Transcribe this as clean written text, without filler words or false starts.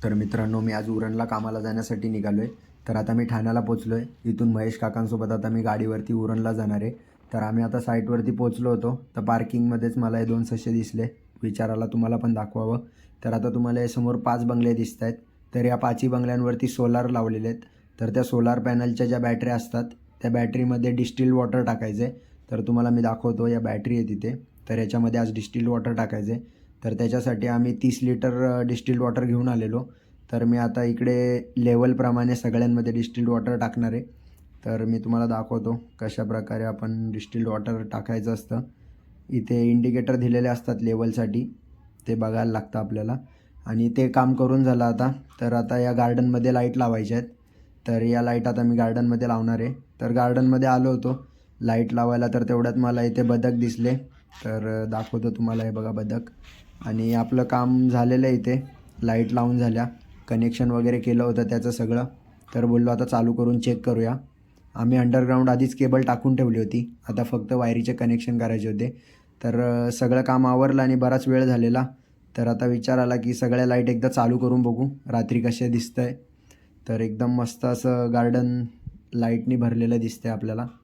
तर मित्रांनो, मी आज उरणला कामाला जाण्यासाठी निघालो आहे. तर आता मी ठाण्याला पोचलो आहे. इथून महेश काकांसोबत आता मी गाडीवरती उरणला जाणार आहे. तर आम्ही आता साईटवरती पोचलो होतो. तर पार्किंगमध्येच मला हे 2 ससे दिसले. विचाराला तुम्हाला पण दाखवावं. तर आता तुम्हाला हे समोर 5 बंगले दिसत आहेत. तर या 5ही बंगल्यांवरती सोलार लावलेले आहेत. तर त्या सोलार पॅनलच्या ज्या बॅटऱ्या असतात, त्या बॅटरीमध्ये डिस्टिल्ड वॉटर टाकायचं आहे. तर तुम्हाला मी दाखवतो, या बॅटरी आहे तिथे. तर याच्यामध्ये आज डिस्टिल्ड वॉटर टाकायचं आहे. तर त्याच्यासाठी आम्ही 30 लिटर डिस्टिल्ड वॉटर घेऊन आलेलो. तर मी आता इकडे लेवलप्रमाणे सगळ्यांमध्ये डिस्टिल्ड वॉटर टाकणार आहे. तर मी तुम्हाला दाखवतो कशाप्रकारे आपण डिस्टिल्ड वॉटर टाकायचं असतं. इथे इंडिकेटर दिलेले असतात लेवलसाठी, ते बघायला लागतं आपल्याला. आणि ते काम करून झालं आता. तर आता या गार्डनमध्ये लाईट लावायच्या आहेत. तर या लाईट आता मी गार्डनमध्ये लावणार आहे. तर गार्डनमध्ये आलो होतो लाईट लावायला. तर तेवढ्यात मला इथे बदक दिसले. तर दाखवतो तुम्हाला, हे बघा बदक. आणि आपलं काम झालेलं आहे इथे. लाईट लावून झाल्या, कनेक्शन वगैरे केलं होतं त्याचं सगळं. तर बोललो आता चालू करून चेक करूया. आम्ही अंडरग्राऊंड आधीच केबल टाकून ठेवली होती. आता फक्त वायरीचे कनेक्शन करायचे होते. तर सगळं काम आवरलं आणि बराच वेळ झालेला. तर आता विचार आला की सगळ्या लाईट एकदा चालू करून बघू रात्री कसे दिसतंय. तर एकदम मस्त असं गार्डन लाईटनी भरलेलं दिसतंय आपल्याला.